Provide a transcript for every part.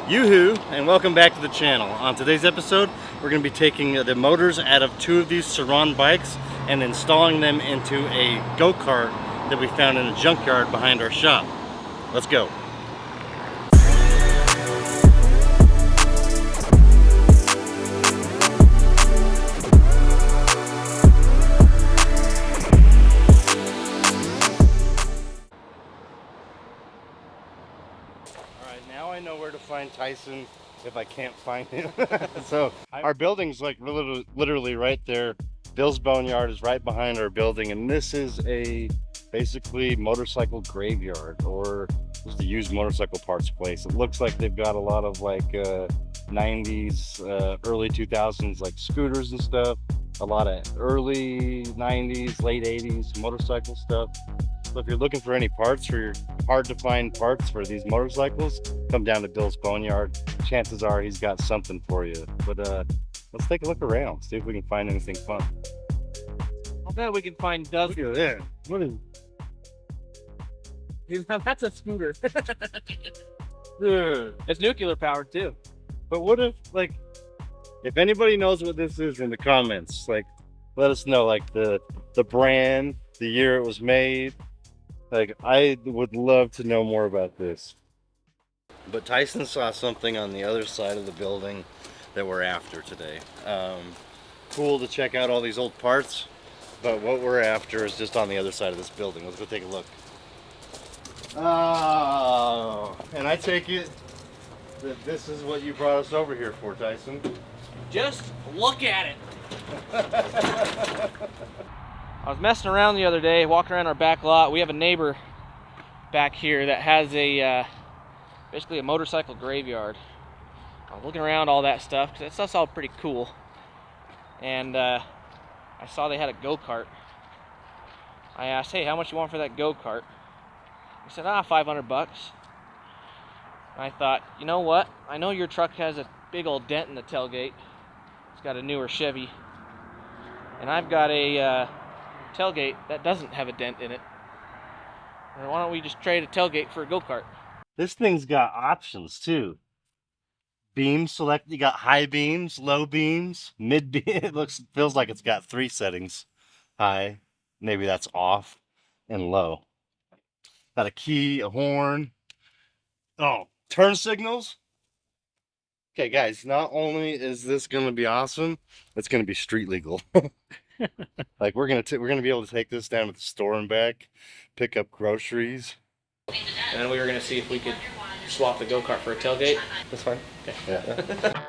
Yoo-hoo, and welcome back to the channel. On today's episode, we're going to be taking the motors out of two of these Surron bikes and installing them into a go-kart that we found in a junkyard behind our shop. Let's go. Now I know where to find Tyson if I can't find him. So our building's like literally right there. Bill's Boneyard is right behind our building, and this is a basically motorcycle graveyard or just a used motorcycle parts place. It looks like they've got a lot of like 90s, early 2000s like scooters and stuff. A lot of early 90s, late 80s motorcycle stuff. So if you're looking for any parts for your hard to find parts for these motorcycles, come down to Bill's Boneyard. Chances are he's got something for you. But let's take a look around, see if we can find anything fun. I'll bet we can find dozens. Look at that. What is... That's a scooter. Dude. It's nuclear powered too. But what if, like, if anybody knows what this is in the comments, like, let us know, like the brand, the year it was made. Like, I would love to know more about this. But Tyson saw something on the other side of the building that we're after today. Cool to check out all these old parts, but what we're after is just on the other side of this building. Let's go take a look. Oh, and I take it that this is what you brought us over here for, Tyson. Just look at it. I was messing around the other day, walking around our back lot. We have a neighbor back here that has a basically a motorcycle graveyard. I was looking around all that stuff because that stuff's all pretty cool. And I saw they had a go-kart. I asked, hey, how much you want for that go-kart? He said, $500. I thought, you know what? I know your truck has a big old dent in the tailgate. It's got a newer Chevy. And I've got a tailgate that doesn't have a dent in it. And why don't we just trade a tailgate for a go-kart? This thing's got options too. Beam select, you got high beams, low beams, mid beam. It feels like it's got 3 settings. High, maybe that's off, and low. Got a key, a horn. Oh, turn signals. Okay, guys, not only is this gonna be awesome, it's gonna be street legal. Like we're gonna be able to take this down to the store and back, pick up groceries. And then we were going to see if we could swap the go-kart for a tailgate. That's fine. Okay. Yeah.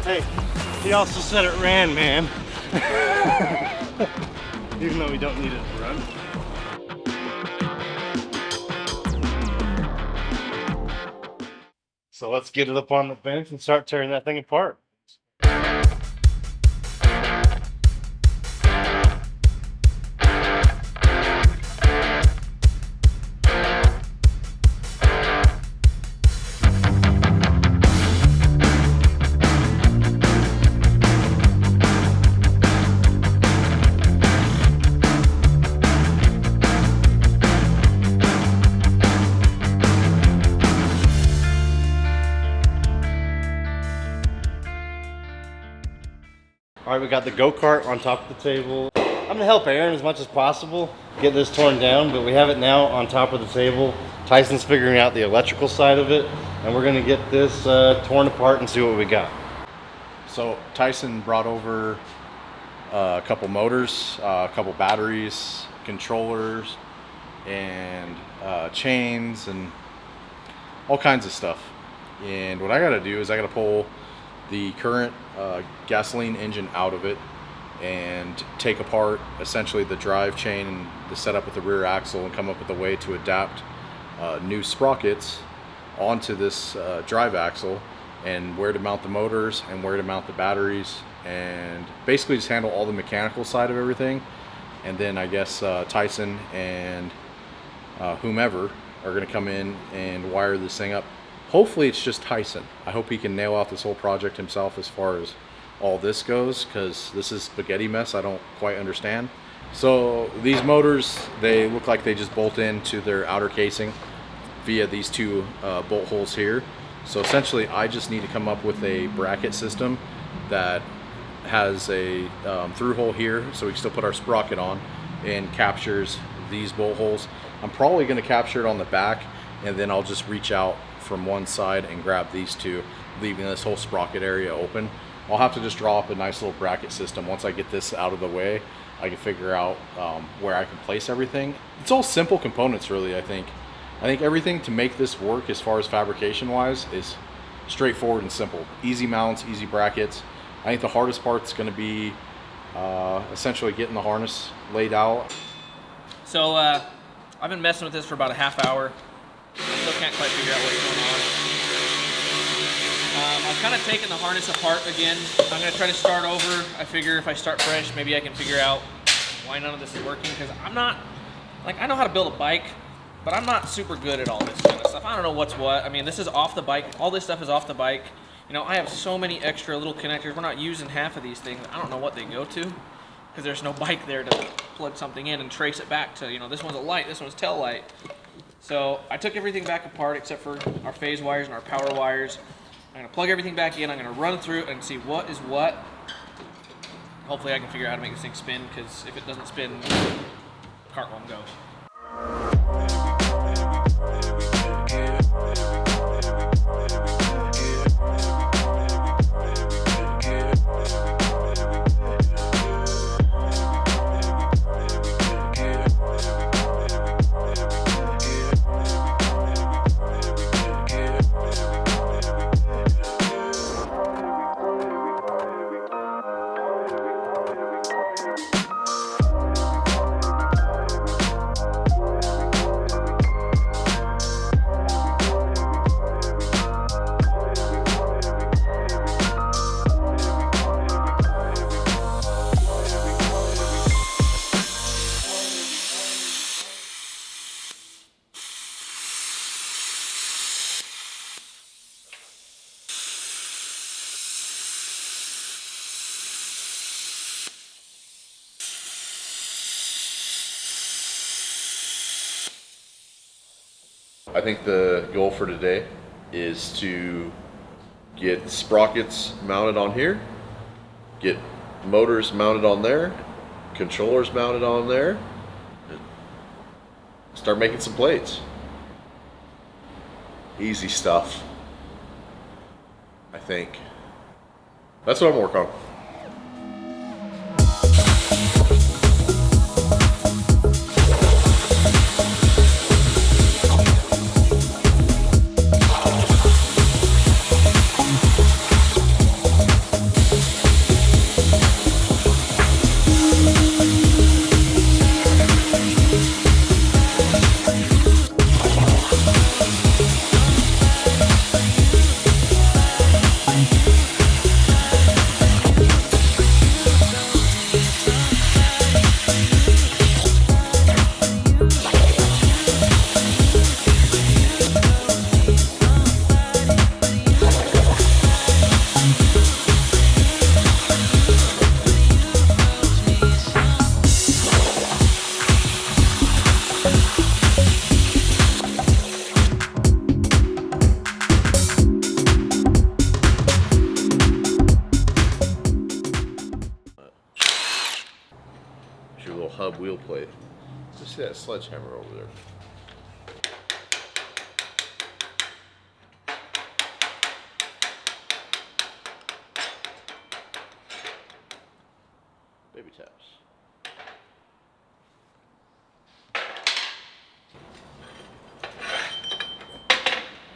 Hey, he also said it ran, man. Even though we don't need it to run. So let's get it up on the bench and start tearing that thing apart. All right, we got the go-kart on top of the table. I'm gonna help Aaron as much as possible get this torn down, but we have it now on top of the table. Tyson's figuring out the electrical side of it, and we're gonna get this torn apart and see what we got. So Tyson brought over a couple motors, a couple batteries, controllers, and chains, and all kinds of stuff. And what I gotta do is I gotta pull the current gasoline engine out of it and take apart essentially the drive chain and the setup with the rear axle and come up with a way to adapt new sprockets onto this drive axle and where to mount the motors and where to mount the batteries, and basically just handle all the mechanical side of everything. And then I guess Tyson and whomever are going to come in and wire this thing up. Hopefully it's just Tyson. I hope he can nail out this whole project himself as far as all this goes, because this is spaghetti mess I don't quite understand. So these motors, they look like they just bolt into their outer casing via these two bolt holes here. So essentially I just need to come up with a bracket system that has a through hole here, so we can still put our sprocket on, and captures these bolt holes. I'm probably going to capture it on the back, and then I'll just reach out from one side and grab these two, leaving this whole sprocket area open. I'll have to just draw up a nice little bracket system. Once I get this out of the way, I can figure out where I can place everything. It's all simple components, really. I think everything to make this work as far as fabrication wise is straightforward and simple. Easy mounts, easy brackets. I think the hardest part is going to be essentially getting the harness laid out. So I've been messing with this for about a half hour. Still can't quite figure out what's going on. I've kind of taken the harness apart again. I'm going to try to start over. I figure if I start fresh, maybe I can figure out why none of this is working, because I'm not, like, I know how to build a bike, but I'm not super good at all this kind of stuff. I don't know what's what. I mean, this is off the bike. All this stuff is off the bike. You know, I have so many extra little connectors. We're not using half of these things. I don't know what they go to, because there's no bike there to plug something in and trace it back to, you know, this one's a light, this one's tail light. So I took everything back apart except for our phase wires and our power wires. I'm going to plug everything back in. I'm going to run through it and see what is what. Hopefully I can figure out how to make this thing spin, because if it doesn't spin, the cart won't go. I think the goal for today is to get sprockets mounted on here, get motors mounted on there, controllers mounted on there, and start making some plates. Easy stuff, I think. That's what I'm working on. Your little hub wheel plate. Just see that sledgehammer over there. Baby taps.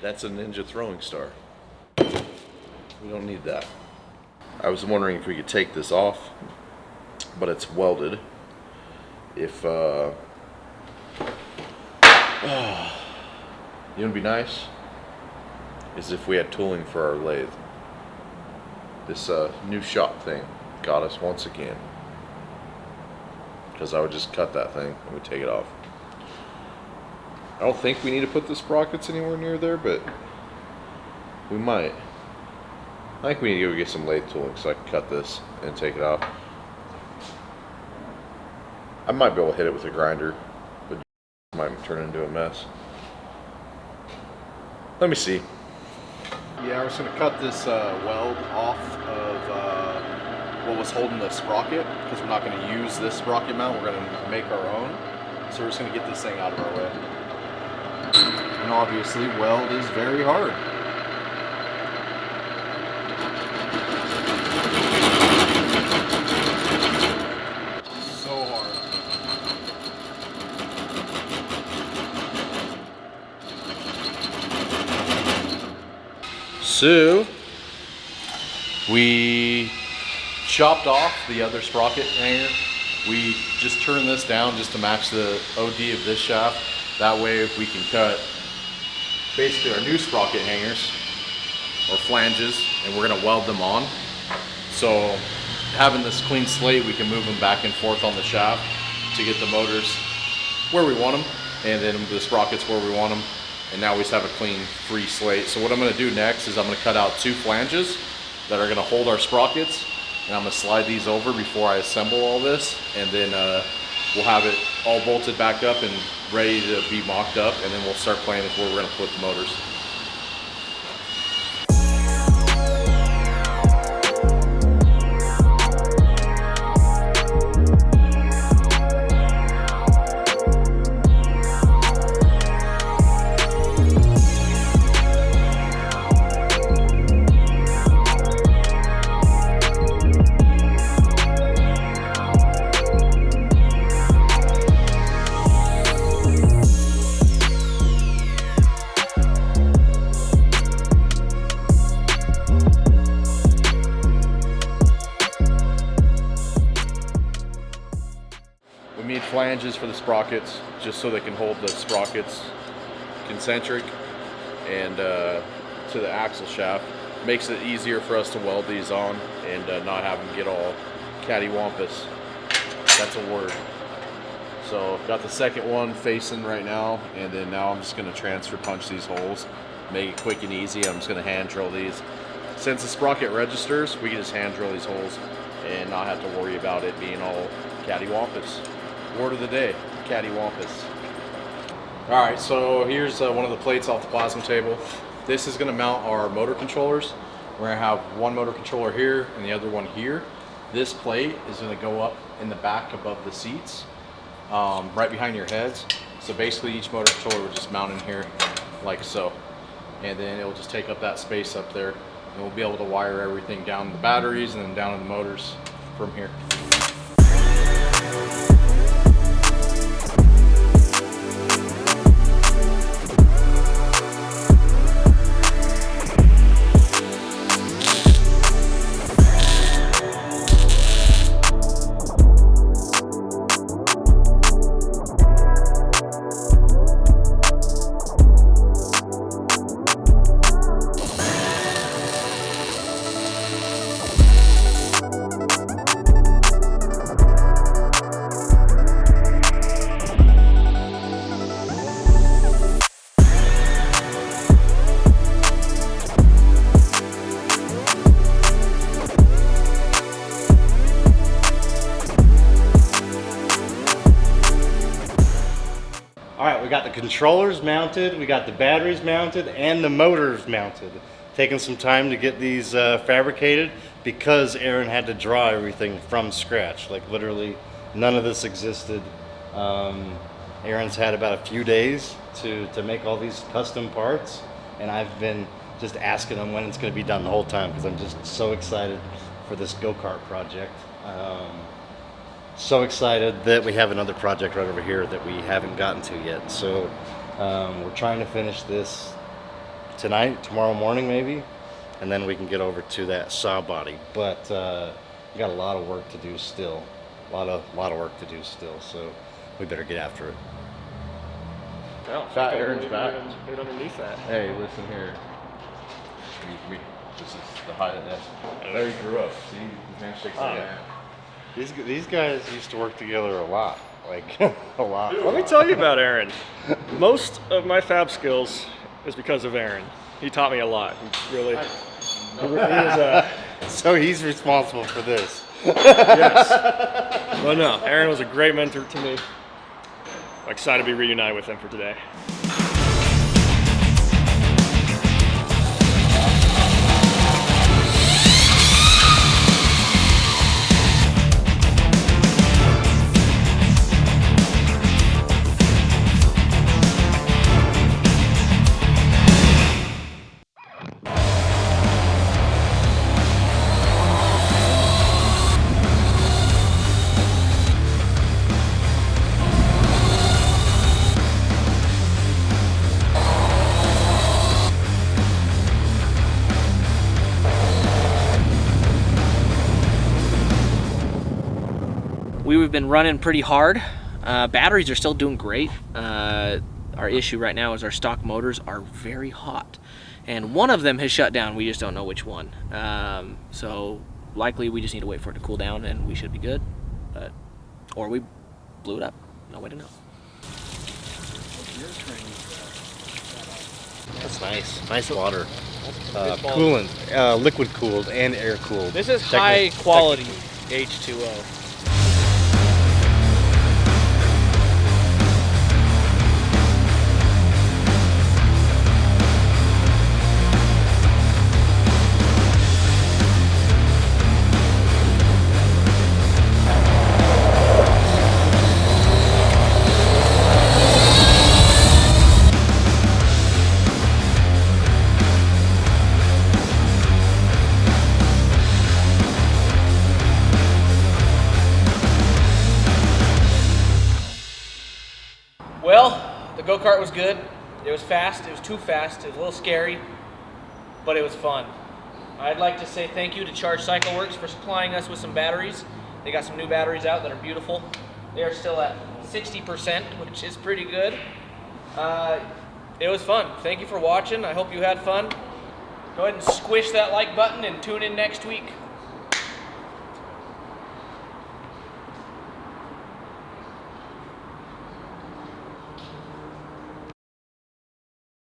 That's a Ninja throwing star. We don't need that. I was wondering if we could take this off, but it's welded. If you know what'd be nice is if we had tooling for our lathe. This new shop thing got us once again. Because I would just cut that thing and we take it off. I don't think we need to put the sprockets anywhere near there, but we might. I think we need to go get some lathe tooling so I can cut this and take it off. I might be able to hit it with a grinder, but it might turn into a mess. Let me see. Yeah, we're just gonna cut this weld off of what was holding the sprocket, because we're not gonna use this sprocket mount, we're gonna make our own. So we're just gonna get this thing out of our way. And obviously, weld is very hard. So hard. So we chopped off the other sprocket hanger. We just turned this down just to match the OD of this shaft. That way we can cut basically our new sprocket hangers or flanges, and we're gonna weld them on. So having this clean slate, we can move them back and forth on the shaft to get the motors where we want them, and then the sprockets where we want them. And now we just have a clean, free slate. So what I'm gonna do next is I'm gonna cut out 2 flanges that are gonna hold our sprockets, and I'm gonna slide these over before I assemble all this, and then we'll have it all bolted back up and ready to be mocked up, and then we'll start playing with where we're gonna put the motors. We made flanges for the sprockets just so they can hold the sprockets concentric and to the axle shaft. Makes it easier for us to weld these on and not have them get all cattywampus. That's a word. So got the second one facing right now, and then now I'm just going to transfer punch these holes, make it quick and easy. I'm just going to hand drill these. Since the sprocket registers, we can just hand drill these holes and not have to worry about it being all cattywampus. Word of the day, cattywampus. All right, so here's one of the plates off the plasma table. This is gonna mount our motor controllers. We're gonna have one motor controller here and the other one here. This plate is gonna go up in the back above the seats, right behind your heads. So basically each motor controller will just mount in here like so. And then it will just take up that space up there. And we'll be able to wire everything down to the batteries and then down to the motors from here. All right, we got the controllers mounted, we got the batteries mounted, and the motors mounted. Taking some time to get these fabricated because Aaron had to draw everything from scratch. Like literally, none of this existed. Aaron's had about a few days to make all these custom parts, and I've been just asking him when it's going to be done the whole time because I'm just so excited for this go-kart project. So excited that we have another project right over here that we haven't gotten to yet. So we're trying to finish this tonight, tomorrow morning maybe, and then we can get over to that saw body. But we got a lot of work to do still. A lot of work to do still. So we better get after it. Well, Fat Aaron's back. Right underneath that. Hey, listen here. This is the height of that. There he grew up. See, his handshakes like that. These guys used to work together a lot, like a lot. Let me tell you about Aaron. Most of my fab skills is because of Aaron. He taught me a lot. He really is So he's responsible for this. yes. Well, no, Aaron was a great mentor to me. I'm excited to be reunited with him for today. We've been running pretty hard. Batteries are still doing great. Our issue right now is our stock motors are very hot. And one of them has shut down, we just don't know which one. So likely we just need to wait for it to cool down and we should be good. Or we blew it up, no way to know. That's nice. Nice water. Coolant, liquid cooled and air cooled. This is high quality H2O. Well, the go-kart was good. It was fast. It was too fast. It was a little scary, but it was fun. I'd like to say thank you to Charge Cycle Works for supplying us with some batteries. They got some new batteries out that are beautiful. They are still at 60%, which is pretty good. It was fun. Thank you for watching. I hope you had fun. Go ahead and squish that like button and tune in next week.